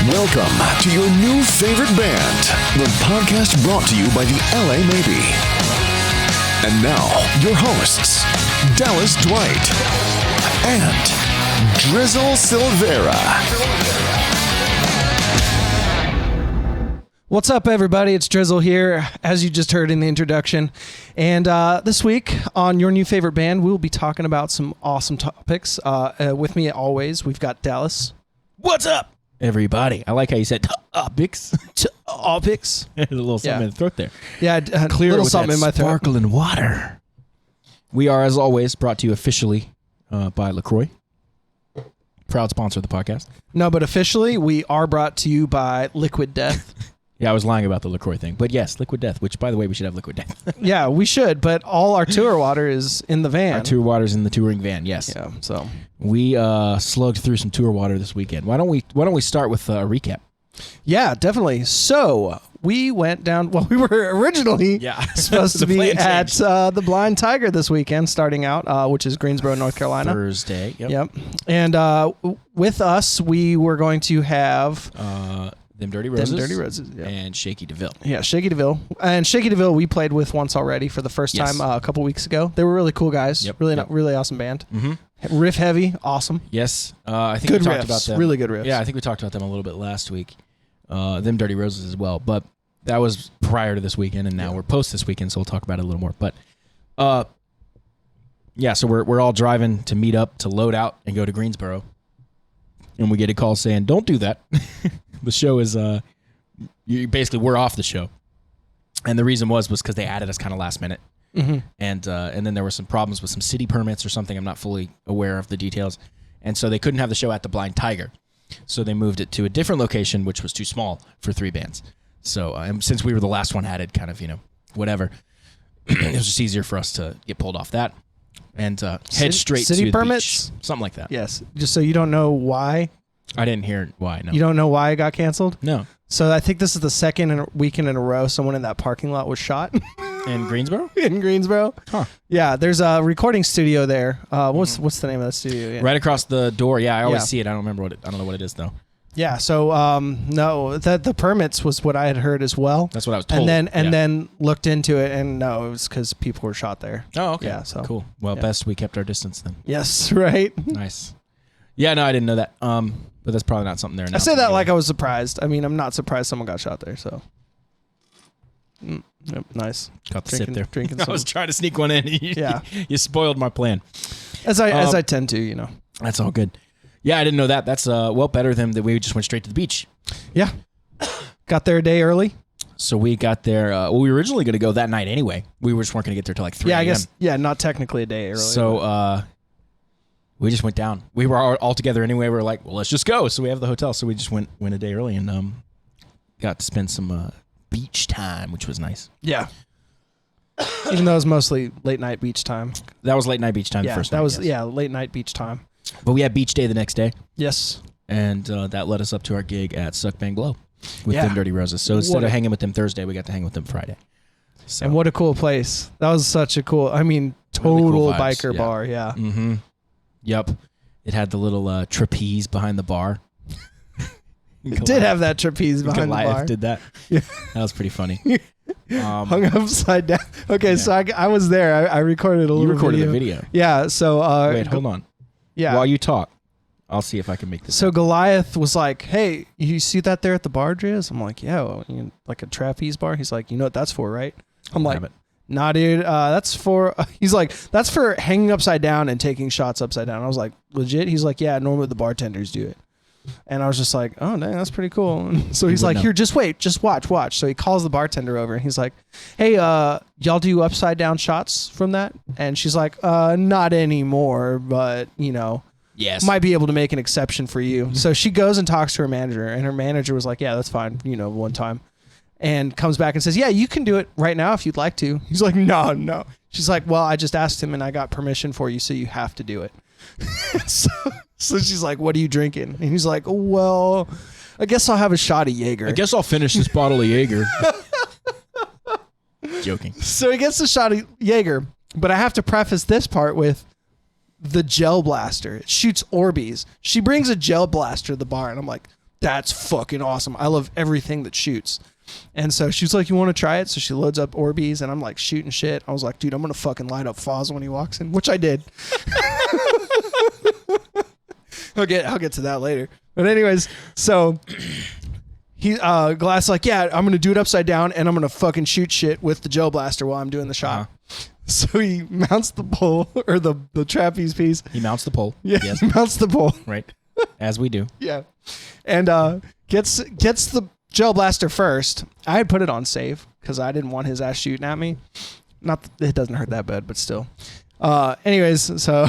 Welcome to your new favorite band, the podcast brought to you by the LA Maybe. And now, your hosts, Dallas Dwight and Drizzle Silvera. What's up, everybody? It's Drizzle here, as you just heard in the introduction. And this week on Your New Favorite Band, we'll be talking about some awesome topics. With me, always, we've got Dallas. What's up, everybody? I like how you said topics. Topics. A little something in the throat there. Yeah, Clear little with something that in my throat. sparkling water. We are, as always, brought to you officially by LaCroix. Proud sponsor of the podcast. No, but officially, we are brought to you by Liquid Death. Yeah, I was lying about the LaCroix thing. But yes, Liquid Death, which, by the way, we should have Liquid Death. Yeah, we should, but all our tour water is in the van. Our tour water's in the touring van, yes. Yeah, so We slugged through some tour water this weekend. Why don't we start with a recap? yeah, definitely. So we went down. Well, we were originally supposed to be at the Blind Tiger this weekend, starting out, which is Greensboro, North Carolina. Thursday. Yep. And with us, we were going to have Them Dirty Roses. Them Dirty Roses. Yeah. And Shaky DeVille. Yeah, Shaky DeVille. And Shaky DeVille, we played with once already for the first time a couple weeks ago. They were really cool guys. Yep. Really awesome band. Mm-hmm. Riff heavy, awesome. Yes. I think Good we talked riffs, about them. really good riffs. Yeah, I think we talked about them a little bit last week. Them Dirty Roses as well. But that was prior to this weekend, and now we're post this weekend, so we'll talk about it a little more. But yeah, so we're all driving to meet up, to load out and go to Greensboro. And we get a call saying, don't do that. The show is, we're off the show. And the reason was because they added us kind of last minute. Mm-hmm. And then there were some problems with some city permits or something. I'm not fully aware of the details. And so they couldn't have the show at the Blind Tiger. So they moved it to a different location, which was too small for three bands. So and since we were the last one added, kind of, whatever, it was just easier for us to get pulled off that and head straight city to permits? the beach. Something like that. Yes. Just so you don't know why. I didn't hear why, no. You don't know why it got canceled? No. So I think this is the second weekend in a row someone in that parking lot was shot. In Greensboro? In Greensboro. Huh. Yeah, there's a recording studio there. What's the name of that studio? Yeah. Right across the door. Yeah, I always Yeah. see it. I don't remember I don't know what it is, though. Yeah, so no, the permits was what I had heard as well. That's what I was told. And then looked into it, and no, it was because people were shot there. Oh, okay. Yeah, so cool. Well, yeah. best we kept our distance then. Yes, right. Nice. Yeah, no, I didn't know that. But that's probably not something there now. I say that like I was surprised. I mean, I'm not surprised someone got shot there. So, yep, nice. Got the sip there. Drinking I was trying to sneak one in. Yeah, you spoiled my plan. as I tend to, That's all good. Yeah, I didn't know that. That's better than that. We just went straight to the beach. Yeah, got there a day early. So we got there. We were originally going to go that night anyway. We just weren't going to get there till like 3 Yeah, a.m. I guess. Yeah, not technically a day early. So we just went down. We were all together anyway. We were like, well, let's just go. So we have the hotel. So we just went a day early and got to spend some beach time, which was nice. Yeah. Even though it was mostly late night beach time. That was late night beach time. Yeah, the first that night, was yes. late night beach time. But we had beach day the next day. Yes. And that led us up to our gig at Suck Bang Blow with Yeah. Them Dirty Roses. So instead of hanging with them Thursday, we got to hang with them Friday. So. And what a cool place. That was such a cool, total Really cool vibes, biker yeah. bar. Yeah. Mm-hmm. Yep. It had the little trapeze behind the bar. It did have that trapeze behind Goliath the bar. did that. Yeah. That was pretty funny. Hung upside down. Okay, so I was there. I recorded a little You recorded video. the video. Yeah, so... Wait, hold on. Yeah. While you talk, I'll see if I can make this. So Goliath was like, hey, you see that there at the bar, Driz? I'm like, yeah, like a trapeze bar? He's like, you know what that's for, right? I'm like, nah, dude, that's for... He's like, that's for hanging upside down and taking shots upside down. I was like, legit? He's like, yeah, normally the bartenders do it. And I was just like, oh, dang, that's pretty cool. And so he's like, here, just wait, just watch. So he calls the bartender over and he's like, hey, y'all do upside down shots from that? And she's like, not anymore, but, yes, might be able to make an exception for you. So she goes and talks to her manager, and her manager was like, yeah, that's fine, one time. And comes back and says, yeah, you can do it right now if you'd like to. He's like, no. She's like, well, I just asked him and I got permission for you, so you have to do it. So she's like, what are you drinking? And he's like, well, I guess I'll have a shot of Jaeger. I guess I'll finish this bottle of Jaeger. Joking. So he gets a shot of Jaeger, but I have to preface this part with the gel blaster. It shoots Orbeez. She brings a gel blaster to the bar, and I'm like, that's fucking awesome. I love everything that shoots. And so she's like, you want to try it? So she loads up Orbeez, and I'm like shooting shit. I was like, dude, I'm going to fucking light up Foz when he walks in, which I did. I'll get to that later. But anyways, so Glass like, yeah, I'm going to do it upside down, and I'm going to fucking shoot shit with the gel blaster while I'm doing the shot. So he mounts the pole, or the trapeze piece. He mounts the pole. Yeah, yes. He mounts the pole. Right. As we do. Yeah. And gets the gel blaster first. I had put it on safe because I didn't want his ass shooting at me. Not that it doesn't hurt that bad, but still. Anyways, so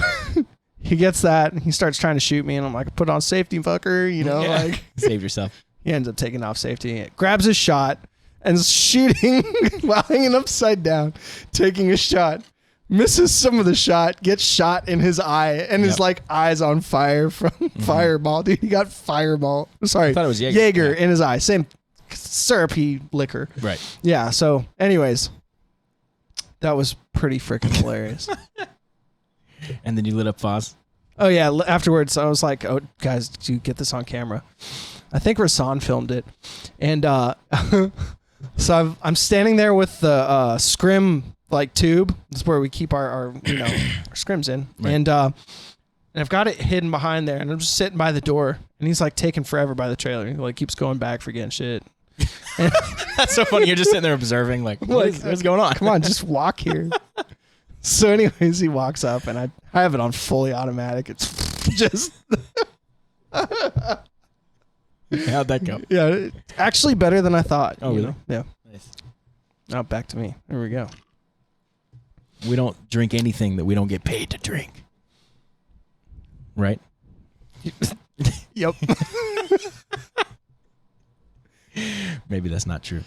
he gets that and he starts trying to shoot me, and I'm like, put on safety, fucker, like save yourself. He ends up taking off safety, grabs his shot, and shooting while hanging upside down, taking a shot. Misses some of the shot, gets shot in his eye, and his like eyes on fire from Fireball. Dude, he got Fireball. Sorry, I thought it was Jaeger in his eye. Same syrupy liquor. Right. Yeah. So, anyways, that was pretty freaking hilarious. And then you lit up Foz. Oh yeah. Afterwards, I was like, "Oh, guys, did you get this on camera?" I think Rasan filmed it, and so I'm standing there with the scrim. Like tube. That's where we keep our our scrims in. Right. And I've got it hidden behind there, and I'm just sitting by the door, and he's like taking forever by the trailer. He like keeps going back, forgetting shit. That's so funny. You're just sitting there observing, like, what's going on? Come on, just walk here. So anyways, he walks up, and I have it on fully automatic. It's just how'd that go? Yeah, actually better than I thought. Oh, really? Yeah. Nice. Now back to me. There we go. We don't drink anything that we don't get paid to drink. Right? Yep. Maybe that's not true.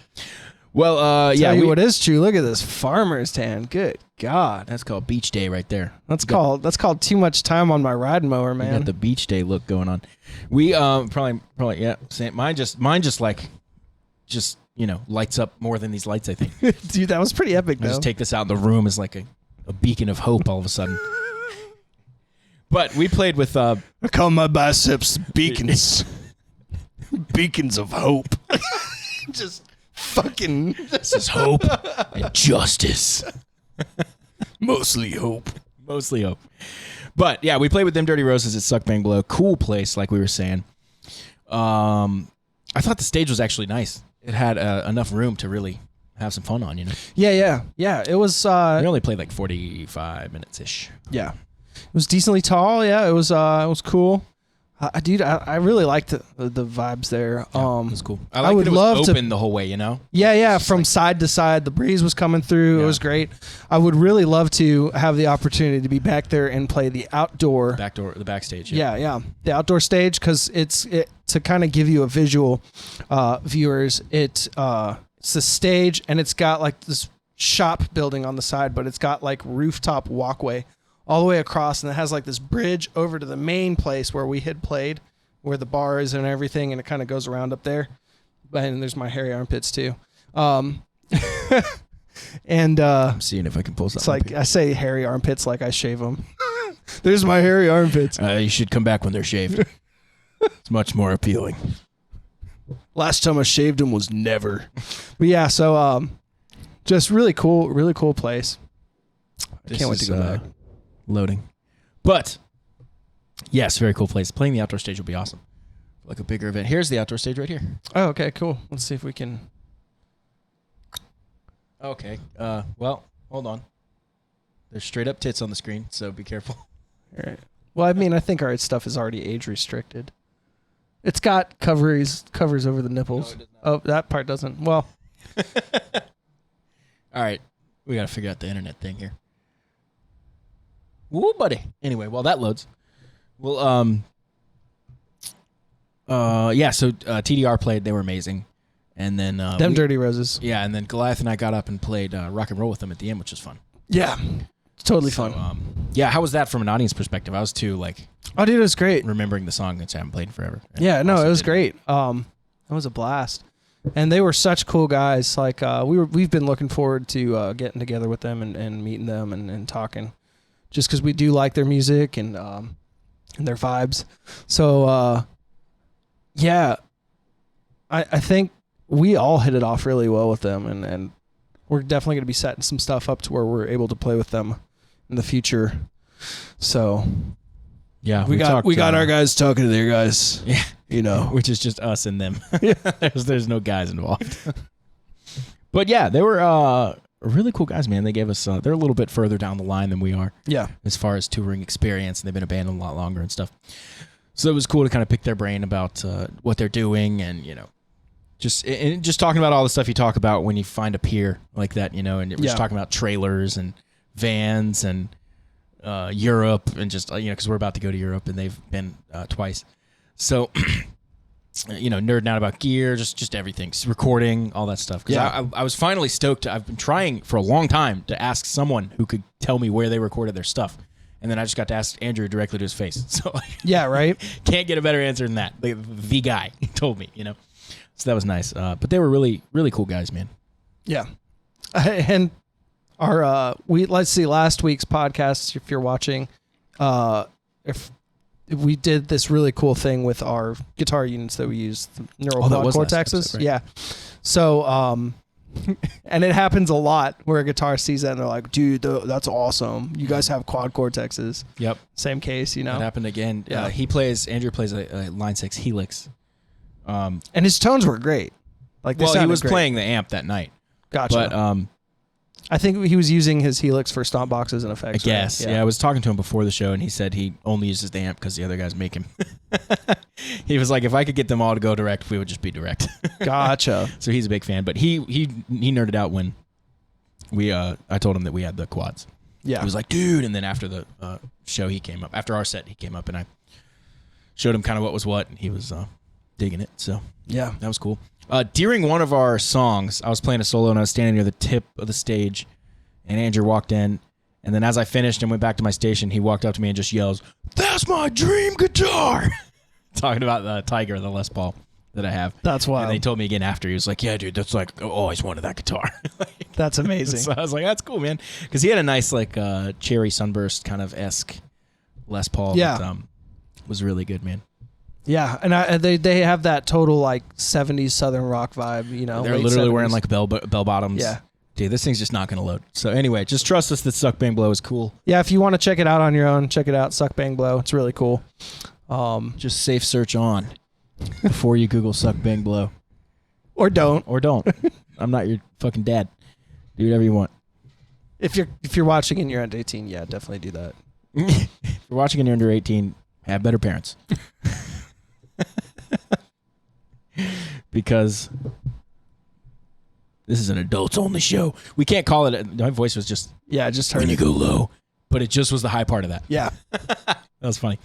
Well, yeah. What is true? Look at this farmer's tan. Good God. That's called beach day right there. That's called too much time on my riding mower, man. You got the beach day look going on. We probably yeah. Same. Mine just like lights up more than these lights, I think. Dude, that was pretty epic, though. I just take this out in the room as like a beacon of hope all of a sudden. But we played with... I call my biceps beacons. Beacons of hope. Just fucking... This is hope and justice. Mostly hope. Mostly hope. But, yeah, we played with them Dirty Roses at Suck Bang Blow. Cool place, like we were saying. I thought the stage was actually nice. It had enough room to really have some fun on, Yeah. It was... we only played like 45 minutes-ish. Yeah. It was decently tall. Yeah, it was cool. Dude, I really liked the vibes there. Yeah, it was cool. I would love open the whole way, Yeah, from side to side. The breeze was coming through. Yeah. It was great. I would really love to have the opportunity to be back there and play the outdoor. The backstage. Yeah. The outdoor stage, because it's to kind of give you a visual, viewers. It's the stage, and it's got like this shop building on the side, but it's got like rooftop walkway all the way across, and it has like this bridge over to the main place where we had played, where the bar is and everything, and it kind of goes around up there. And there's my hairy armpits too. And I'm seeing if I can pull something. It's like I say hairy armpits like I shave them. There's my hairy armpits. You should come back when they're shaved. It's much more appealing. Last time I shaved them was never. But yeah, so just really cool place. I can't wait to go back. Loading. But yes, very cool place. Playing the outdoor stage will be awesome. Like a bigger event. Here's the outdoor stage right here. Oh, okay, cool. Let's see if we can. Okay. Well, hold on. There's straight up tits on the screen, so be careful. All right. Well, I mean, I think our stuff is already age restricted. It's got covers over the nipples. No, that part doesn't. Well. All right. We got to figure out the internet thing here. Woo, buddy. Anyway, while that loads, well, so TDR played. They were amazing. And then... them Dirty Roses. Yeah, and then Goliath and I got up and played rock and roll with them at the end, which was fun. Yeah. It's totally fun. Yeah, how was that from an audience perspective? I was too, like... Oh, dude, it was great. Remembering the song, which I haven't played in forever. Yeah, no, it was great. It was a blast. And they were such cool guys. Like, we've been looking forward to getting together with them and meeting them and talking. Just because we do like their music and their vibes. So, yeah, I think we all hit it off really well with them, and we're definitely going to be setting some stuff up to where we're able to play with them in the future. So yeah, we got our guys talking to their guys. Yeah, you know, which is just us and them. there's no guys involved. But yeah, they were really cool guys, man. They gave us they're a little bit further down the line than we are. Yeah, as far as touring experience, and they've been a band a lot longer and stuff. So it was cool to kind of pick their brain about what they're doing, and just talking about all the stuff you talk about when you find a peer like that, and we're just talking about trailers and vans and Europe, and just because we're about to go to Europe and they've been twice, so nerding out about gear, just everything, recording, all that stuff. Because I was finally stoked. I've been trying for a long time to ask someone who could tell me where they recorded their stuff. And then I just got to ask Andrew directly to his face. So yeah, right. Can't get a better answer than that. The guy told me, So that was nice. But they were really, really cool guys, man. Yeah. And our let's see, last week's podcast, if you're watching, if we did this really cool thing with our guitar units that we use, the neural quad cortexes. Right? Yeah. So and it happens a lot where a guitar sees that and they're like, dude, that's awesome. You guys have quad cortexes. Yep. Same case, It happened again. Yeah. Andrew plays a Line 6 Helix. And his tones were great. Like, he was great. playing the amp that night. Gotcha. But I think he was using his Helix for stomp boxes and effects. I guess. Right? Yeah, I was talking to him before the show, and he said he only uses the amp because the other guys make him. He was like, if I could get them all to go direct, we would just be direct. Gotcha. So he's a big fan, but he nerded out when I told him that we had the quads. Yeah. He was like, dude, and then after the show, he came up. After our set, he came up, and I showed him kind of what was what, and he was digging it. So yeah, that was cool. During one of our songs, I was playing a solo, and I was standing near the tip of the stage, and Andrew walked in, and then as I finished and went back to my station, he walked up to me and just yells, "That's my dream guitar!" Talking about the Tiger, the Les Paul that I have. That's wild. And they told me again after, he was like, yeah, dude, that's like, I always wanted that guitar. That's amazing. So I was like, that's cool, man. Because he had a nice, like, cherry sunburst kind of esque Les Paul. Yeah. That was really good, man. Yeah, and they have that total like 70s Southern rock vibe, They're literally 70s. wearing like bell bottoms. Yeah. Dude, this thing's just not going to load. So anyway, just trust us that Suck Bang Blow is cool. Yeah, if you want to check it out on your own, check it out, Suck Bang Blow. It's really cool. Just safe search on before you Google Suck Bang Blow. Or don't. I'm not your fucking dad. Do whatever you want. If you're watching and you're under 18, yeah, definitely do that. If you're watching and you're under 18, have better parents. Because this is an adults only show. We can't call it. My voice was just just when you go low, but it just was the high part of that. Yeah, that was funny.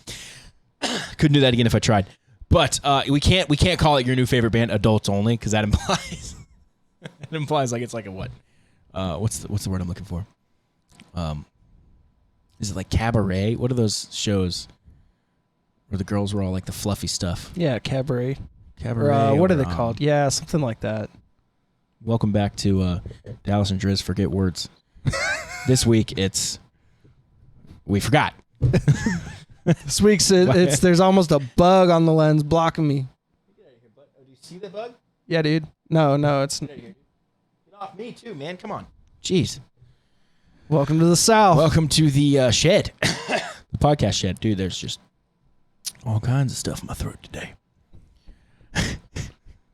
Couldn't do that again if I tried. But we can't call it your new favorite band adults only, because that implies like it's like a what? What's the word I'm looking for? Is it like cabaret? What are those shows where the girls were all like the fluffy stuff? Yeah, cabaret. Cabaret. What are they called? Yeah, something like that. Welcome back to Dallas and Driz Forget Words. This week we forgot. This week's there's almost a bug on the lens blocking me. Get out of here, bud. Oh, do you see the bug? Yeah, dude. No, it's. Get out of here, dude. Get off me too, man. Come on. Jeez. Welcome to the South. Welcome to the shed, the podcast shed, dude. There's just all kinds of stuff in my throat today.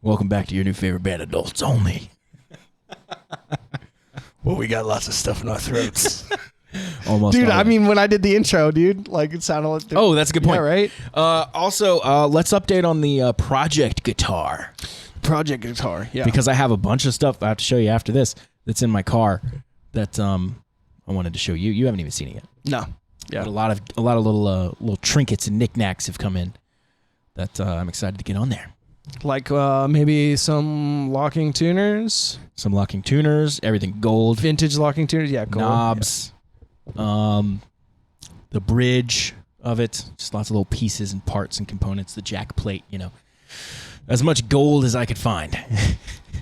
Welcome back to your new favorite band, adults only. Well, we got lots of stuff in our throats. Almost, dude. I mean, when I did the intro, dude, like it sounded like. Oh, that's a good point. Yeah, right. Also, let's update on the project guitar. Project guitar, yeah. Because I have a bunch of stuff I have to show you after this that's in my car that I wanted to show you. You haven't even seen it yet. No. Yeah. But a lot of little trinkets and knickknacks have come in that I'm excited to get on there. Like maybe some locking tuners. Some locking tuners, everything gold. Vintage locking tuners, yeah, gold. Knobs. Yeah. The bridge of it, just lots of little pieces and parts and components. The jack plate, as much gold as I could find.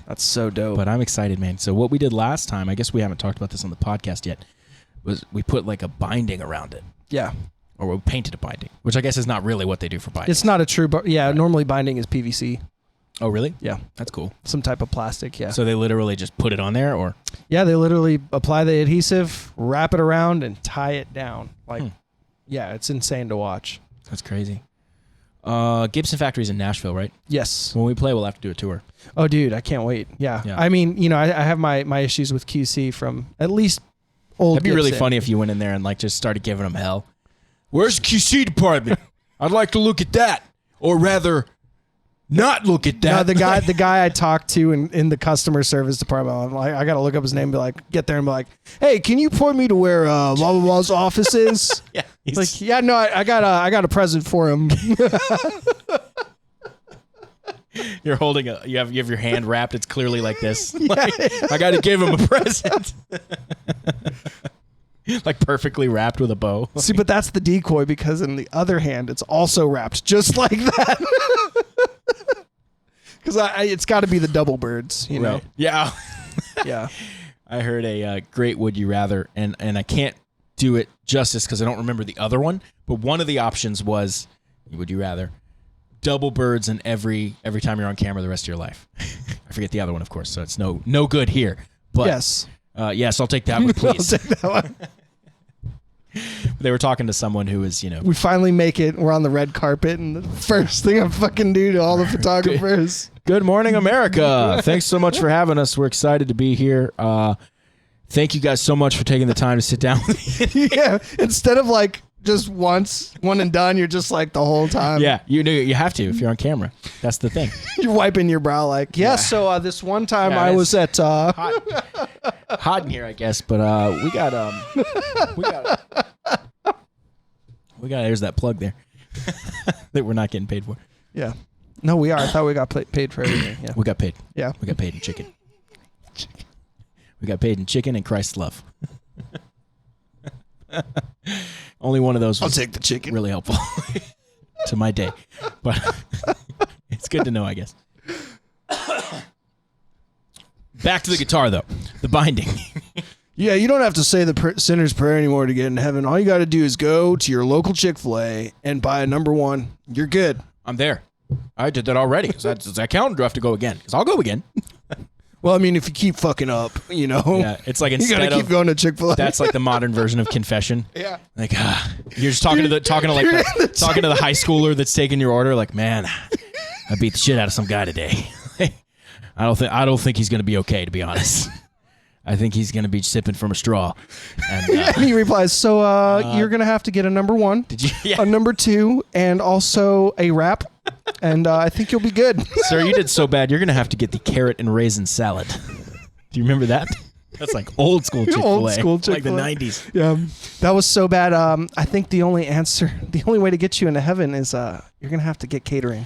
That's so dope. But I'm excited, man. So what we did last time, I guess we haven't talked about this on the podcast yet, was we put like a binding around it. Yeah. Or we painted a binding, which I guess is not really what they do for binding. It's not a true, yeah, right. Normally binding is PVC. Oh, really? Yeah. That's cool. Some type of plastic, yeah. So they literally just put it on there, or? Yeah, they literally apply the adhesive, wrap it around, and tie it down. Like, yeah, it's insane to watch. That's crazy. Gibson Factory's in Nashville, right? Yes. So when we play, we'll have to do a tour. Oh, dude, I can't wait. Yeah. I mean, I have my issues with QC from at least old That'd be really Gibson. funny if you went in there and like just started giving them hell. Where's the QC department? I'd like to look at that. Or rather, not look at that. No, the guy I talked to in the customer service department, I'm like, I got to look up his name and be like, get there and be like, hey, can you point me to where blah, blah, blah's office is? Yeah. Like, yeah, no, I got a present for him. You're holding you have your hand wrapped. It's clearly like this. Like, I got to give him a present. Like perfectly wrapped with a bow. See, but that's the decoy because in the other hand, it's also wrapped just like that. Because it's got to be the double birds, you know? Yeah. Yeah. I heard a great Would You Rather, and I can't do it justice because I don't remember the other one, but one of the options was, Would you rather double birds in every time you're on camera the rest of your life? I forget the other one, of course, so it's no good here. But yes. Yes, I'll take that one, please. I'll take that one. They were talking to someone who was, We finally make it. We're on the red carpet, and the first thing I fucking do to all the photographers. Good morning, America. Thanks so much for having us. We're excited to be here. Thank you guys so much for taking the time to sit down with me. Yeah, instead of like just one and done, you're just like the whole time. Yeah, you have to if you're on camera. That's the thing. You're wiping your brow like, so this one time I was at hot in here, I guess, but we got there's that plug there that we're not getting paid for. Yeah. No, we are. I thought we got paid for everything. Yeah. We got paid. Yeah. We got paid in chicken. We got paid in chicken and Christ's love. Only one of those was I'll take the chicken. really helpful to my day. But it's good to know, I guess. Back to the guitar, though. The binding. Yeah, you don't have to say the sinner's prayer anymore to get in heaven. All you got to do is go to your local Chick-fil-A and buy a number one. You're good. I'm there. I did that already. Does that count, or do I have to go again? Because I'll go again. Well, I mean, if you keep fucking up, Yeah, it's like you instead got to keep going to Chick-fil-A. That's like the modern version of confession. Yeah. Like, you're just talking to the high schooler that's taking your order. Like, man, I beat the shit out of some guy today. I don't think he's gonna be okay, to be honest. I think he's gonna be sipping from a straw. And, and he replies, so you're gonna have to get a number one, did you? Yeah. a number two, and also a wrap, and I think you'll be good. Sir, you did so bad. You're gonna have to get the carrot and raisin salad. Do you remember that? That's like old school Chick-fil-A. Old school Chick-fil-A. Like the 90s. Yeah, that was so bad. I think the only way to get you into heaven is you're gonna have to get catering.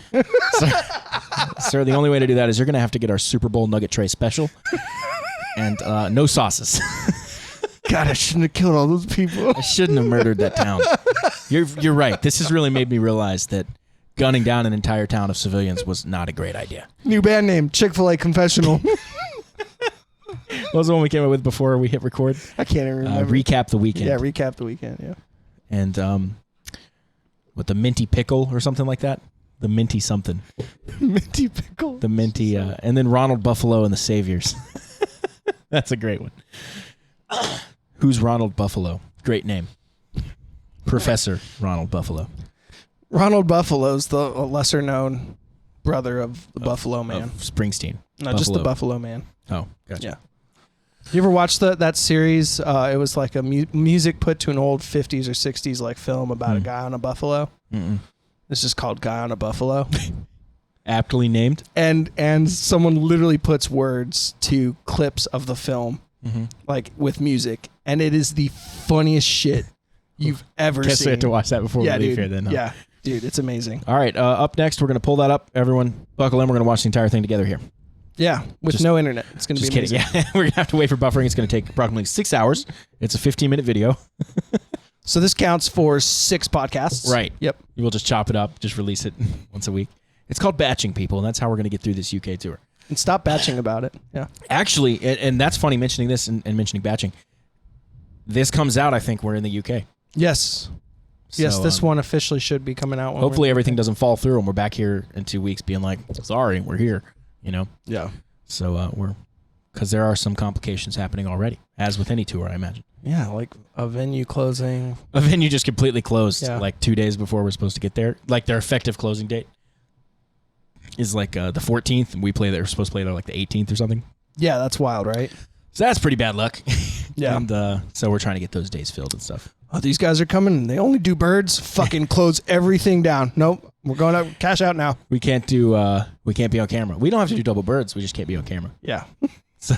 Sir, the only way to do that is you're gonna have to get our Super Bowl nugget tray special, and no sauces. God, I shouldn't have killed all those people. I shouldn't have murdered that town. You're right. This has really made me realize that gunning down an entire town of civilians was not a great idea. New band name, Chick-fil-A Confessional. What was the one we came up with before we hit record? I can't even remember. Recap the weekend. Yeah, recap the weekend. Yeah. And with the minty pickle or something like that. The minty something. Minty pickle. The minty, and then Ronald Buffalo and the Saviors. That's a great one. Who's Ronald Buffalo? Great name. Professor Ronald Buffalo. Ronald Buffalo's the lesser known brother of the Buffalo Man. Of Springsteen. No, just the Buffalo Man. Oh, gotcha. Yeah. You ever watch that series? It was like a music put to an old 50s or 60s like film about a guy on a buffalo. Mm-mm. It's just called Guy on a Buffalo. Aptly named. And someone literally puts words to clips of the film, like with music, and it is the funniest shit you've ever Guess seen. we have to watch that before we leave here then. Huh? Yeah, dude, it's amazing. All right, up next, we're going to pull that up. Everyone, buckle in. We're going to watch the entire thing together here. Yeah, with no internet. It's going to be amazing. Just kidding. Yeah, we're going to have to wait for buffering. It's going to take approximately 6 hours. It's a 15-minute video. So this counts for 6 podcasts. Right. Yep. We'll just chop it up, just release it once a week. It's called batching, people, and that's how we're going to get through this UK tour. And stop batching about it. Yeah. Actually, and that's funny mentioning this and mentioning batching. This comes out, I think, we're in the UK. Yes. Yes, this one officially should be coming out. Hopefully everything doesn't fall through and we're back here in 2 weeks being like, sorry, we're here, Yeah. So because there are some complications happening already, as with any tour, I imagine. Yeah, like a venue closing. A venue just completely closed Yeah. 2 days before we're supposed to get there. Like their effective closing date is the 14th, and we're supposed to play there the 18th or something. Yeah, that's wild, right? So that's pretty bad luck. Yeah. And so we're trying to get those days filled and stuff. Oh, these guys are coming. And they only do birds. Fucking close everything down. Nope. We're going to cash out now. We can't be on camera. We don't have to do double birds. We just can't be on camera. Yeah. So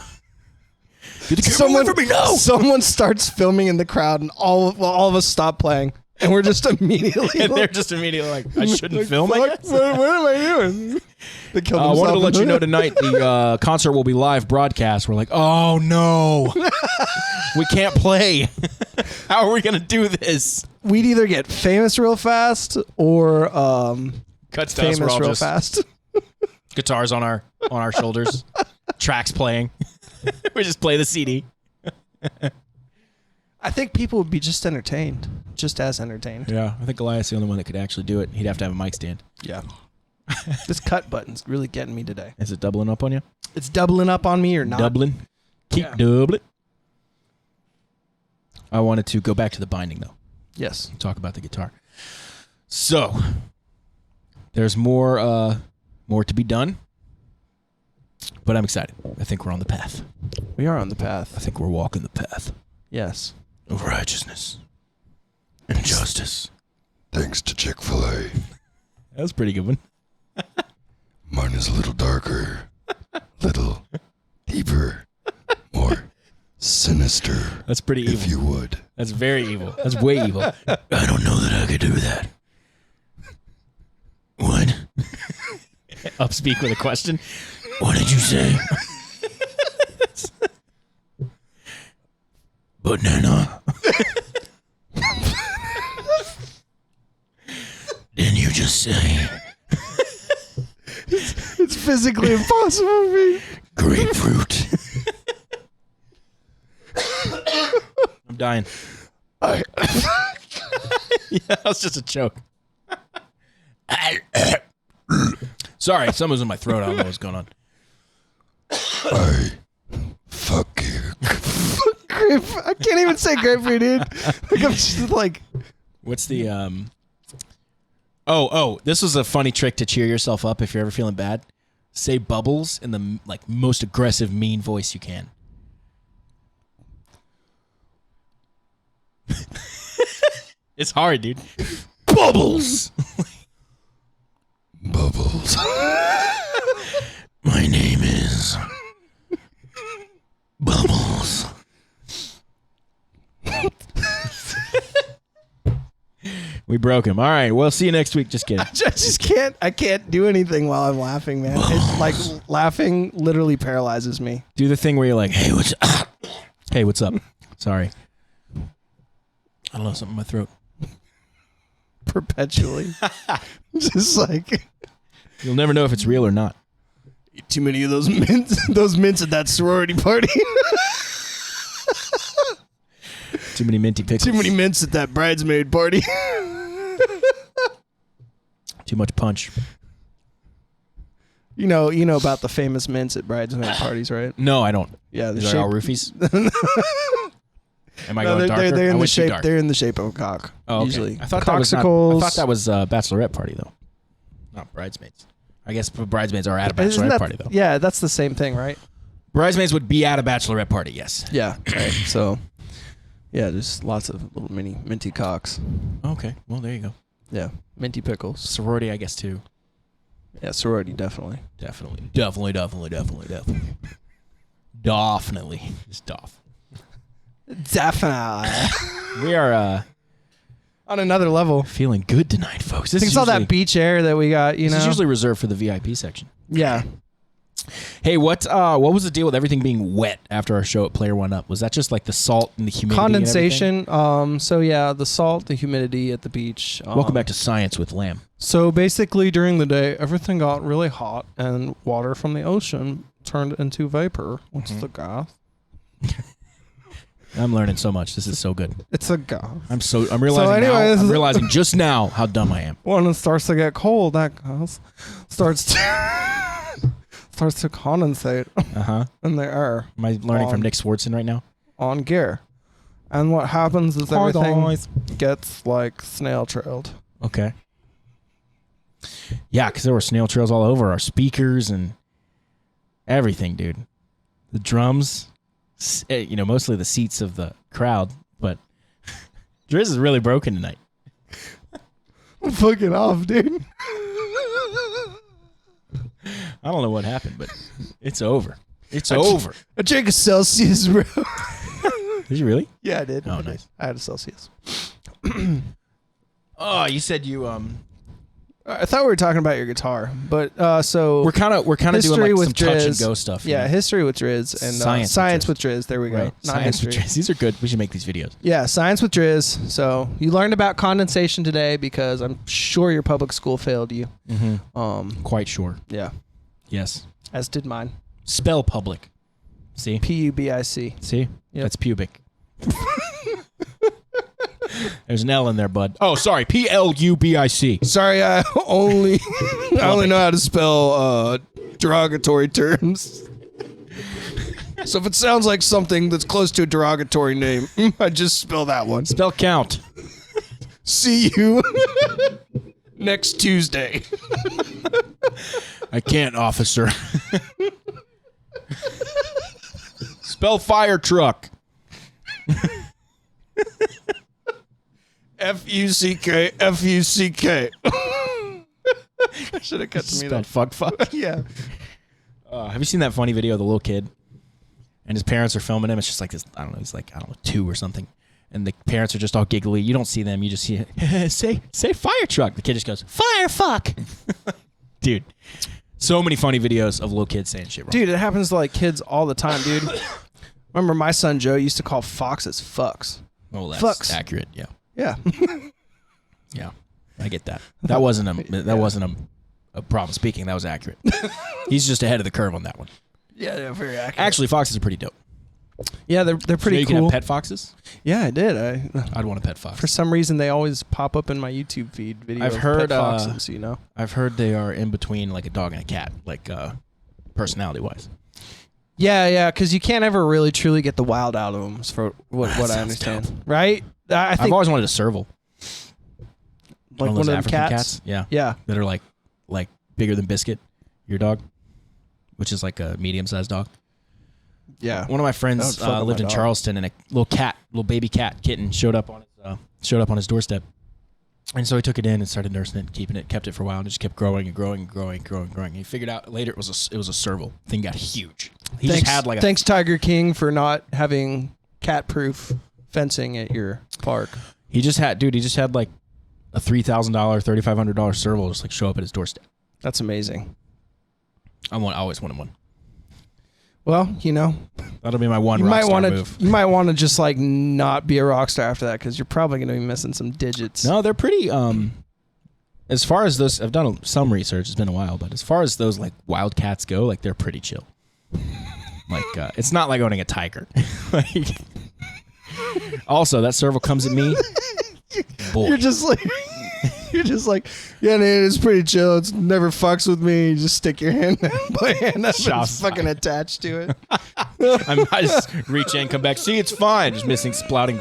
get the camera away from me now. Someone starts filming in the crowd, and all of us stop playing, and we're just immediately. And they're just immediately like, I shouldn't film. I guess. What am I doing? They kill I wanted to let you know tonight the concert will be live broadcast. We're like, oh no, we can't play. How are we gonna do this? We'd either get famous real fast or Cuts to us, we're famous all real just fast. guitars on our shoulders, tracks playing. We just play the CD. I think people would be just entertained, just as entertained. Yeah, I think Goliath's the only one that could actually do it. He'd have to have a mic stand. Yeah. This cut button's really getting me today. Is it doubling up on you? It's doubling up on me or not? Doubling. Keep doubling. I wanted to go back to the binding, though. Yes. Talk about the guitar. So, there's more to be done, but I'm excited. I think we're on the path. We are on the path. I think we're walking the path Yes. of righteousness and justice. Thanks to Chick-fil-A. That was a pretty good one. Mine is a little darker, little deeper, more sinister, That's pretty evil. if you would. That's very evil. That's way evil. I don't know that I could do that. What? Upspeak with a question. What did you say? Banana. Didn't you just say It's physically impossible for me. grapefruit? I'm dying. Yeah, that was just a joke. Sorry, someone's in my throat. I don't know what's going on. I fuck you. I can't even say grapefruit, dude. Like I'm just like. What's the Oh, this was a funny trick to cheer yourself up if you're ever feeling bad. Say bubbles in the most aggressive, mean voice you can. It's hard, dude. Bubbles. Bubbles. My name is Bubbles. We broke him. All right. Well, see you next week. Just kidding. I just can't. I can't do anything while I'm laughing, man. It's like laughing literally paralyzes me. Do the thing where you're like, "Hey, what's up? Hey, what's up? Sorry, I don't know, something in my throat." Perpetually, just like You'll never know if it's real or not. too many of those mints. Those mints at that sorority party. Too many minty pickles. Too many mints at that bridesmaid party. Too much punch. You know about the famous mints at bridesmaid parties, right? No, I don't. Yeah, the These are all roofies. Am I No, going darker? they're I in the went too shape. dark. They're in the shape of a cock. Oh, okay. Usually, I thought that was coxicles. I thought that was bachelorette party though, not bridesmaids. I guess bridesmaids are at a Isn't bachelorette that- party though. Yeah, that's the same thing, right? Bridesmaids would be at a bachelorette party. Yes. Yeah. Right. So, yeah, there's lots of little mini minty cocks. Okay. Well, there you go. Yeah, minty pickles. Sorority, I guess too. Yeah, sorority definitely. Definitely. Just doff. Definitely. We are On another level. feeling good tonight, folks. This I think is it's all usually, that beach air that we got. You this know. is usually reserved for the VIP section. Yeah. Hey, what was the deal with everything being wet after our show at Player One Up? Was that just like the salt and the humidity? Condensation. So yeah, the salt, the humidity at the beach. Welcome back to Science with Lamb. So basically, during the day, everything got really hot, and water from the ocean turned into vapor. What's the gas? I'm learning so much. This is so good. It's a go. I'm realizing I'm realizing just now how dumb I am. When it starts to get cold, that starts to condensate in the air. Am I learning from Nick Swartzen right now? On gear. And what happens is everything gets like snail trailed. Okay. Yeah, because there were snail trails all over our speakers and everything, dude. The drums, mostly the seats of the crowd, but Driz is really broken tonight. I'm fucking off, dude. I don't know what happened, but it's over. It's over. I drank a Celsius, bro. Did you really? Yeah, I did. Oh, nice. I had a Celsius. Oh, you said you I thought we were talking about your guitar, but so we're kind of doing like some touch and go stuff. Yeah, history with Driz and science with Driz. There we go. Right. Science with Driz. These are good. We should make these videos. Yeah, science with Driz. So you learned about condensation today because I'm sure your public school failed you. Mm-hmm. Quite sure. Yeah. Yes. As did mine. Spell public. See? P-U-B-I-C. See? Yep. That's pubic. There's an L in there, bud. Oh, sorry. P-L-U-B-I-C. Sorry, I only know how to spell derogatory terms. So if it sounds like something that's close to a derogatory name, I just spell that one. Spell count. See you next Tuesday. I can't, officer. Spell fire truck. F-U-C-K, F-U-C-K. I should have cut to me that. Fuck. Yeah. Have you seen that funny video of the little kid? And his parents are filming him. It's just like this, I don't know, he's like, 2 or something. And the parents are just all giggly. You don't see them. You just see say fire truck. The kid just goes, fire fuck. Dude. So many funny videos of little kids saying shit wrong. Dude, it happens to like kids all the time, dude. Remember my son Joe used to call foxes fucks. Oh, that's fucks. accurate. Yeah. Yeah. Yeah. I get that. That wasn't a problem speaking. That was accurate. He's just ahead of the curve on that one. Yeah, very accurate. Actually, foxes are pretty dope. Yeah, they're pretty you cool. You can have pet foxes? Yeah, I did. I'd want a pet fox. For some reason, they always pop up in my YouTube feed. Videos of pet foxes, you know? I've heard they are in between like a dog and a cat, like personality-wise. Yeah, because you can't ever really truly get the wild out of them, for what I understand. Dope. Right? I've always wanted a serval. Like one of those African cats? Yeah. Yeah. That are like bigger than Biscuit, your dog, which is like a medium-sized dog. Yeah. One of my friends lived in Charleston, and a little baby cat kitten showed up on his doorstep. And so he took it in and started nursing it, keeping it, kept it for a while, and it just kept growing and growing and growing and growing and growing. And he figured out later it was a serval. Thing got huge. Thanks Tiger King for not having cat-proof fencing at your park. He just had like a $3,000, $3,500 serval just like show up at his doorstep. That's amazing. I always wanted one. Well, you know, that'll be my one rockstar move. You might want to just like not be a rock star after that because you're probably going to be missing some digits. No, they're pretty. As far as those, I've done some research. It's been a while, but as far as those like wildcats go, like they're pretty chill. Like it's not like owning a tiger. Like, also, that serval comes at me. Boy. You're just like, yeah, man, it's pretty chill. It's never fucks with me. You just stick your hand up and it's fucking attached to it. I just reach in, come back. See, it's fine. Just missing, splouting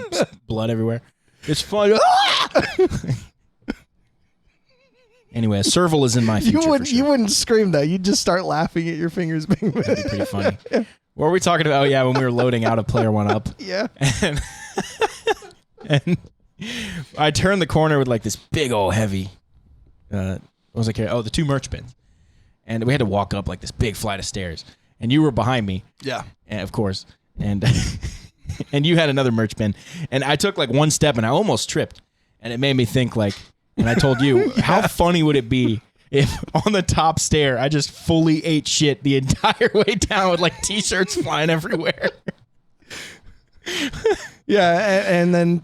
blood everywhere. It's fine. Anyway, a serval is in my future. You wouldn't scream that. You'd just start laughing at your fingers being moved. That'd be pretty funny. What were we talking about? Oh, yeah, when we were loading out of Player One Up. Yeah. And I turned the corner with like this big old heavy. What was I carrying? Oh, the 2 merch bins. And we had to walk up like this big flight of stairs. And you were behind me. Yeah. And of course. And and you had another merch bin. And I took like one step and I almost tripped. And it made me think like, and I told you, how funny would it be if on the top stair I just fully ate shit the entire way down with like t-shirts flying everywhere. Yeah, and then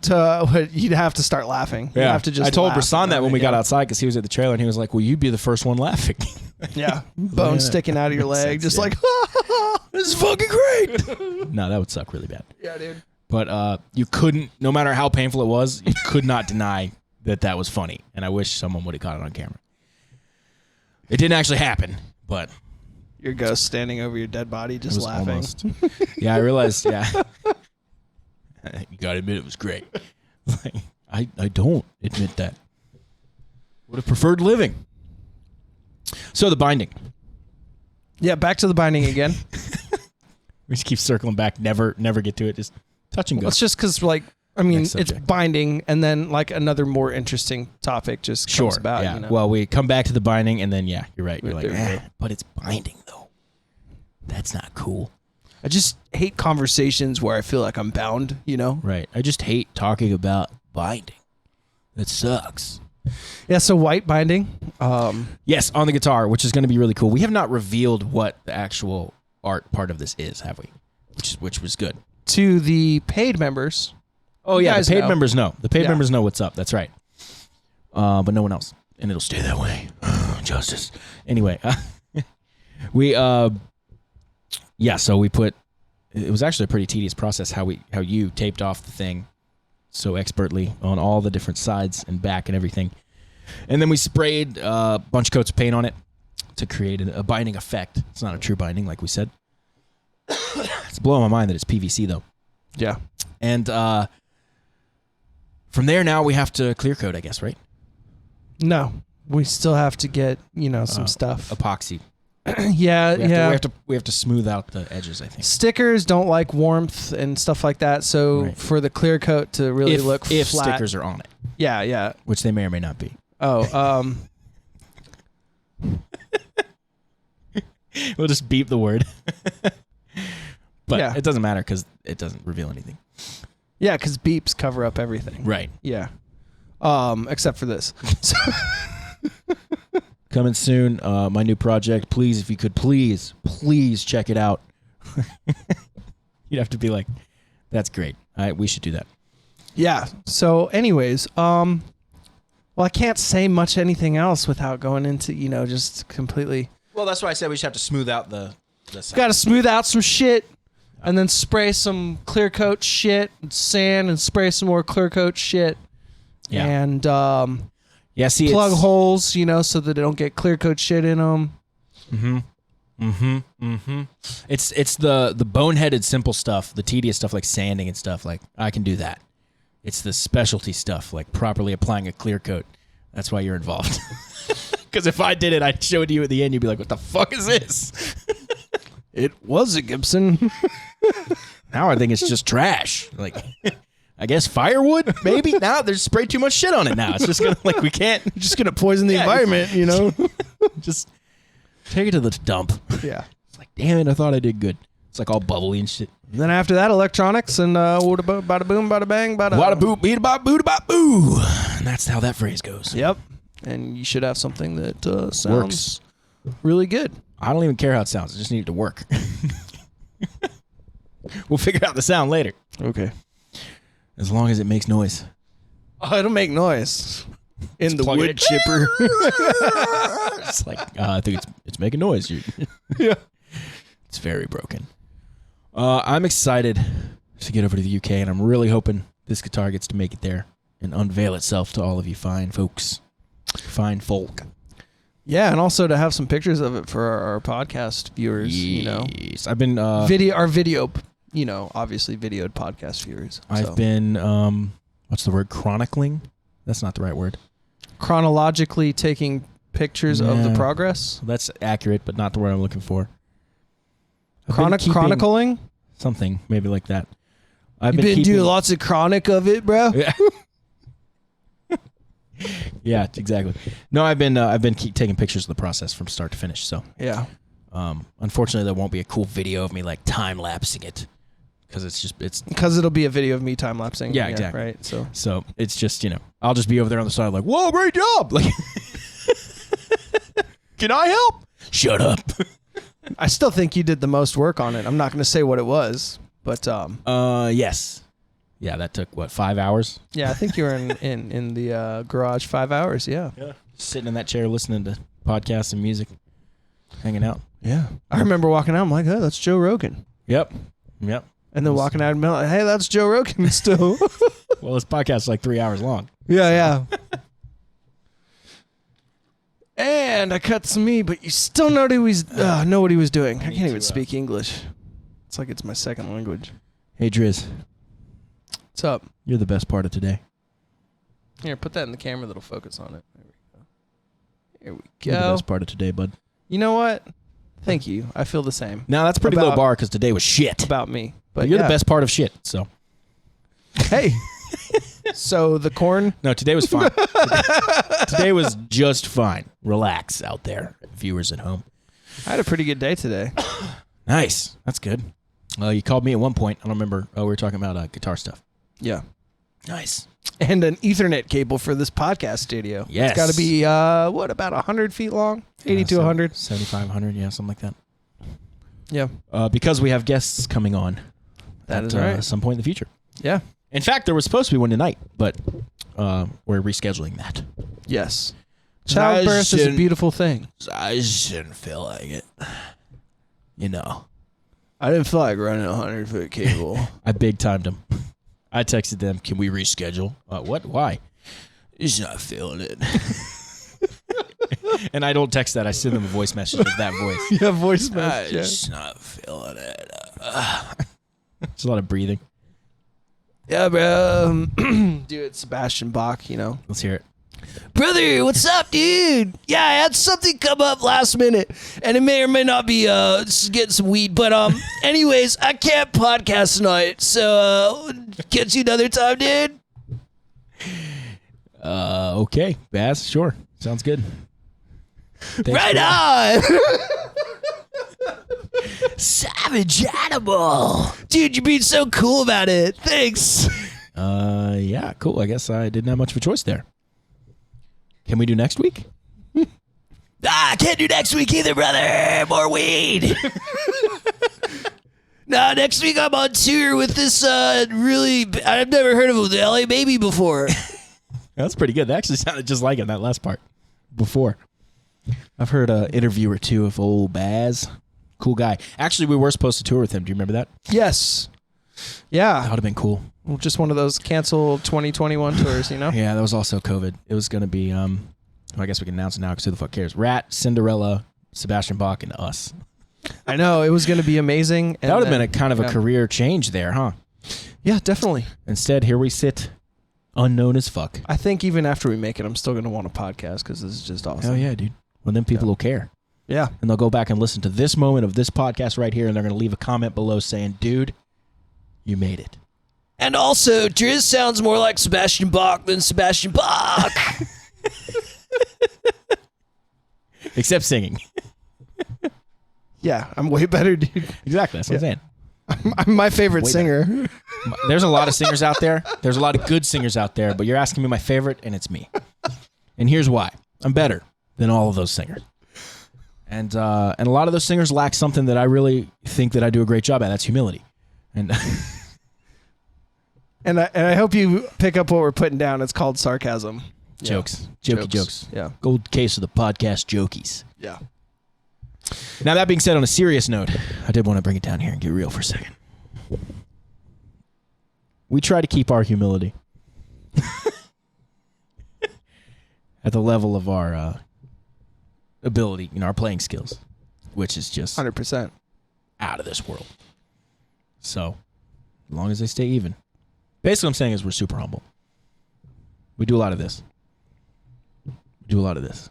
you'd have to start laughing. You'd have to just I told laugh Rasan that when we got outside because he was at the trailer and he was like, well, you'd be the first one laughing. Yeah, bone sticking out of your leg, just like, this is fucking great. No, that would suck really bad. Yeah, dude. But you couldn't, no matter how painful it was, you could not deny that was funny. And I wish someone would have caught it on camera. It didn't actually happen, but Your ghost standing over your dead body, just laughing. Almost. Yeah, I realized. Yeah, you gotta admit it was great. Like, I don't admit that. Would have preferred living. So the binding. Yeah, back to the binding again. We just keep circling back. Never get to it. Just touch and go. Well, it's just because, like, I mean, Next it's subject. binding, and then like another more interesting topic just comes about. Yeah. You know? Well, we come back to the binding, and then you're right. You're like, There we go. but it's binding though. That's not cool. I just hate conversations where I feel like I'm bound. You know? Right. I just hate talking about binding. That sucks. Yeah. So white binding. Yes, on the guitar, which is going to be really cool. We have not revealed what the actual art part of this is, have we? Which was good. To the paid members. Oh You yeah, guys the paid know. members know. The paid Yeah. members know what's up. That's right. But no one else, and it'll stay that way. Justice. Anyway, we yeah. So we put. It was actually a pretty tedious process how you taped off the thing so expertly on all the different sides and back and everything, and then we sprayed a bunch of coats of paint on it to create a binding effect. It's not a true binding, like we said. It's blowing my mind that it's PVC though. Yeah. And from there, now we have to clear coat, I guess, right? No, we still have to get some stuff. Epoxy. Yeah, yeah. We have to smooth out the edges, I think. Stickers don't like warmth and stuff like that. So Right. for the clear coat to really look if flat, stickers are on it, yeah. which they may or may not be. Oh, We'll just beep the word. But Yeah. it doesn't matter because it doesn't reveal anything. yeah, because beeps cover up everything. Right. Yeah. Except for this. So, Coming soon, my new project. Please, if you could, please check it out. You'd have to be like, that's great. We should do that. yeah. So, anyways, well, I can't say much anything else without going into just completely. Well, that's why I said we should have to smooth out the Got to smooth out some shit, and then spray some clear coat shit, and sand, and spray some more clear coat shit, Yeah. and Yeah, see, plug it's, holes, so that they don't get clear coat shit in them. It's the boneheaded simple stuff, the tedious stuff like sanding and stuff. Like I can do that. It's the specialty stuff like properly applying a clear coat. That's why you're involved. Because if I did it, I'd show it to you at the end. You'd be like, "What the fuck is this?" It was a Gibson. Now I think it's just trash. Like, I guess firewood maybe. Now there's sprayed too much shit on it. Now it's just gonna we can't Just gonna poison the Yeah, environment, just take it to the dump. Yeah. It's like, damn it, I thought I did good. It's like all bubbly and shit. Then after that, electronics and bada boom, bada bang, bada. Wada boop, beat about boo about boo. And that's how that phrase goes. Yep. And you should have something that sounds Works. really good. I don't even care how it sounds. I just need it to work. We'll figure out the sound later. Okay. As long as it makes noise. Oh, it'll make noise in the plug it wood in. chipper. It's like, I think it's making noise. Yeah. It's very broken. I'm excited to get over to the UK, and I'm really hoping this guitar gets to make it there and unveil itself to all of you fine folks. Fine folk. Yeah, and also to have some pictures of it for our podcast viewers. Yes. I've been Our video. Obviously videoed podcast viewers. I've been what's the word? Chronicling? That's not the right word. chronologically taking pictures of the Yeah. progress. That's accurate, but not the word I'm looking for. I've been keeping Chronicling? something, maybe like that. I've You've been doing lots of chronic of it, bro? Yeah. Yeah, exactly. No, I've been taking pictures of the process from start to finish. So, Yeah. unfortunately, there won't be a cool video of me like time lapsing it because it's Because it'll be a video of me time lapsing. Yeah, exactly. Right. so it's just I'll just be over there on the side like, whoa, great job! Like, can I help? Shut up. I still think you did the most work on it. I'm not going to say what it was, but Yes. Yeah, that took what 5 hours. yeah, I think you were in the garage 5 hours. Yeah. Yeah. Sitting in that chair listening to podcasts and music, hanging out. Yeah. I remember walking out. I'm like, oh, that's Joe Rogan. Yep. And then walking out and be like, hey, that's Joe Rogan still. Well, this podcast is like 3 hours long. Yeah. And I cut some meat, but you still know what he was doing. I can't even speak English. It's like it's my second language. Hey, Driz. What's up? You're the best part of today. Here, put that in the camera that'll focus on it. There we go. You're the best part of today, bud. You know what? Thank you. I feel the same. Now, that's a pretty low bar because today was shit. About me. But you're the best part of shit, so. Hey. So the corn? No, today was fine. Today was just fine. Relax out there, viewers at home. I had a pretty good day today. Nice. That's good. You called me at one point. I don't remember. Oh, we were talking about guitar stuff. Yeah. Nice. And an Ethernet cable for this podcast studio. Yes. It's got to be, about 100 feet long? 80 to 100? 7,500, yeah, something like that. Yeah. Because we have guests coming on at some point in the future. Yeah. In fact, there was supposed to be one tonight, but we're rescheduling that. Yes. Childbirth is a beautiful thing. I just didn't feel like it. You know. I didn't feel like running a 100-foot cable. I big timed them. I texted them, can we reschedule? What? Why? Just not feeling it. And I don't text that. I send them a voice message with that voice. Yeah, voice message. Just not feeling it. There's a lot of breathing. Yeah, bro. Dude, it's Sebastian Bach, you know. Let's hear it. Brother, what's up, dude? Yeah, I had something come up last minute, and it may or may not be getting some weed, but anyways, I can't podcast tonight, so catch you another time, dude. Okay, Bass, sure. Sounds good. Thanks right on! Savage animal. Dude, you're being so cool about it. Thanks. Yeah, cool. I guess I didn't have much of a choice there. Can we do next week? I can't do next week either, brother. More weed. No, next week I'm on tour with this really... I've never heard of the LA Baby before. That's pretty good. That actually sounded just like it, that last part. Before. I've heard an interview or two of old Baz. Cool guy. Actually, we were supposed to tour with him. Do you remember that? Yes. Yeah. That would have been cool. Well, just one of those canceled 2021 tours, you know? Yeah, that was also COVID. It was going to be, I guess we can announce it now because who the fuck cares? Rat, Cinderella, Sebastian Bach, and us. I know. It was going to be amazing. That would have been a kind of a career change there, huh? Yeah, definitely. Instead, here we sit, unknown as fuck. I think even after we make it, I'm still going to want a podcast because this is just awesome. Hell yeah, dude. Well, then people will care. Yeah. And they'll go back and listen to this moment of this podcast right here, and they're going to leave a comment below saying, dude, you made it. And also, Driz sounds more like Sebastian Bach than Sebastian Bach. Except singing. Yeah, I'm way better, dude. Exactly. That's what I'm saying. I'm my favorite singer. There's a lot of singers out there. There's a lot of good singers out there, but you're asking me my favorite, and it's me. And here's why. I'm better than all of those singers. And a lot of those singers lack something that I really think that I do a great job at. That's humility. And and I hope you pick up what we're putting down. It's called sarcasm. Jokes. Jokey jokes. Yeah. Gold case of the podcast jokies. Yeah. Now, that being said, on a serious note, I did want to bring it down here and get real for a second. We try to keep our humility at the level of our ability, our playing skills, which is just 100%. out of this world. So, as long as they stay even. Basically, what I'm saying is we're super humble. We do a lot of this. A lot of this.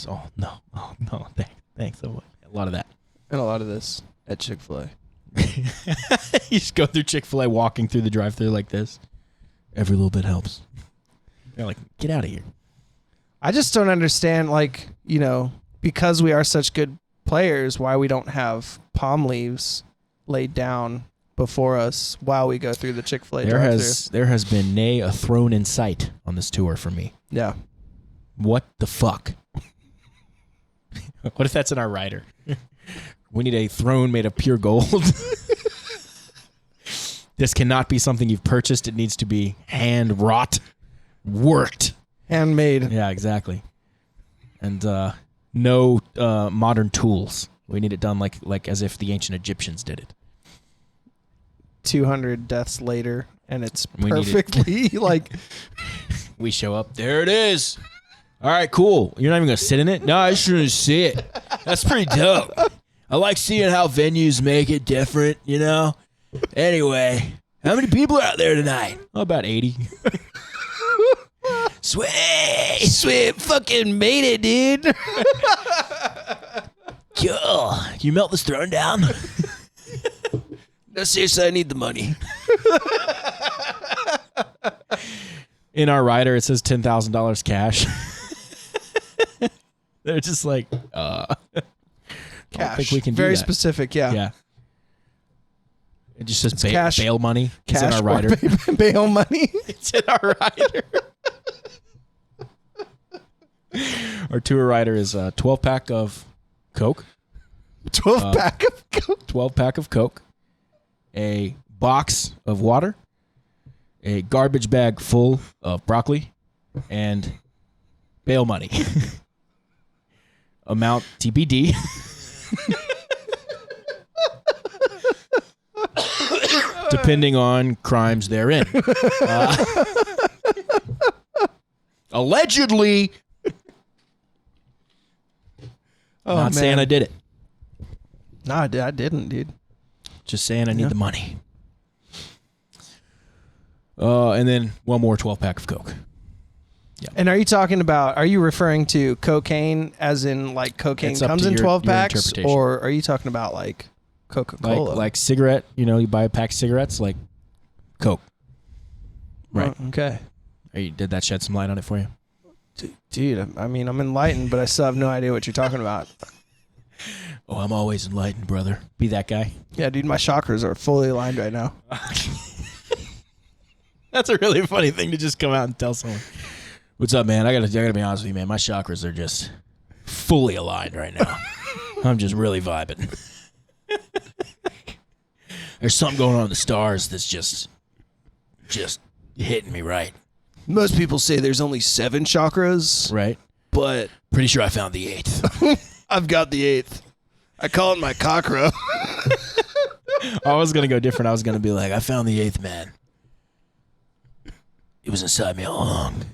Oh, no. Oh, no. Thanks so much. A lot of that. And a lot of this at Chick-fil-A. You just go through Chick-fil-A walking through the drive-thru like this. Every little bit helps. They're like, get out of here. I just don't understand, because we are such good players, why we don't have palm leaves laid down before us while we go through the Chick-fil-A drive-thru. There has been nay a throne in sight on this tour for me. Yeah. What the fuck? What if that's in our rider? We need a throne made of pure gold. This cannot be something you've purchased. It needs to be hand wrought, worked. Handmade. Yeah, exactly. And no modern tools. We need it done like as if the ancient Egyptians did it. 200 deaths later, and it's We need it. perfectly like. We show up. There it is. All right, cool. You're not even going to sit in it? No, I just want to see it. That's pretty dope. I like seeing how venues make it different, you know? Anyway, how many people are out there tonight? Oh, about 80. Sweet. Fucking made it, dude. Cool. Can you melt this throne down? No, seriously, I need the money. In our rider, it says $10,000 cash. They're just like, I don't think we can do Very that. specific, yeah. Yeah. It just says cash- bail money. It's Cash in our or rider. bail money. It's in our rider. Our tour rider is a 12-pack of Coke. 12-pack of Coke. 12-pack of Coke. A box of water. A garbage bag full of broccoli. And bail money. Amount TBD. Depending on crimes therein. Allegedly. Oh, Not saying I did it. No, I didn't, dude. Just saying I need the money. And then one more 12-pack of Coke. And are you referring to cocaine as in like cocaine It's up comes to in your 12 packs, interpretation. or are you talking about like Coca-Cola? Like cigarette, you buy a pack of cigarettes, like Coke. Right. Oh, okay. Did that shed some light on it for you? Dude, I mean, I'm enlightened, but I still have no idea what you're talking about. Oh, I'm always enlightened, brother. Be that guy. Yeah, dude, my chakras are fully aligned right now. That's a really funny thing to just come out and tell someone. What's up, man? I gotta be honest with you, man. My chakras are just fully aligned right now. I'm just really vibing. There's something going on in the stars that's just hitting me right. Most people say there's only 7 chakras, Right? but Pretty sure I found the 8th. I've got the 8th. I call it my cockra. I was gonna go different. I was gonna be like, I found the 8th man. It was inside me all along.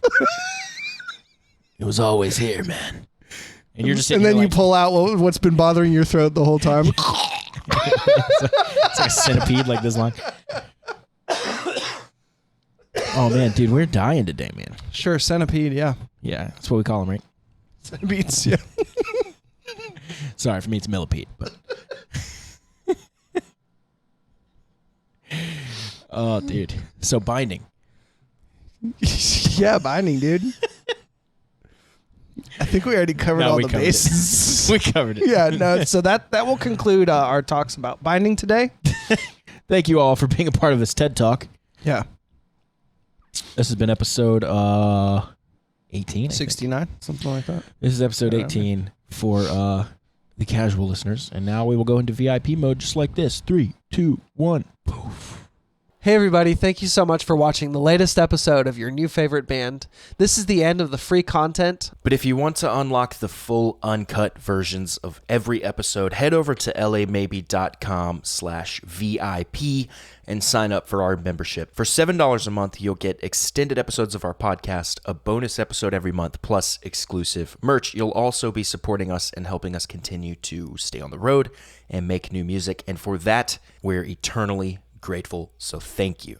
It was always here, man. And you're just sitting And then here you pull out what's been bothering your throat the whole time. it's like a centipede, like this line. Oh man, dude, we're dying today, man. Sure, centipede, yeah. Yeah, that's what we call them, right? Centipedes, yeah. Sorry, for me it's millipede, but. Oh, dude. So binding. Yeah, binding, dude. I think we already covered all the bases. We covered it. Yeah, no, so that will conclude our talks about binding today. Thank you all for being a part of this TED Talk. Yeah. This has been episode 18. 69, something like that. This is episode 18 for the casual listeners. And now we will go into VIP mode just like this. 3, 2, 1. Poof. Hey everybody, thank you so much for watching the latest episode of your new favorite band. This is the end of the free content. But if you want to unlock the full uncut versions of every episode, head over to lamaybe.com/VIP and sign up for our membership. For $7 a month, you'll get extended episodes of our podcast, a bonus episode every month, plus exclusive merch. You'll also be supporting us and helping us continue to stay on the road and make new music. And for that, we're eternally grateful. So thank you.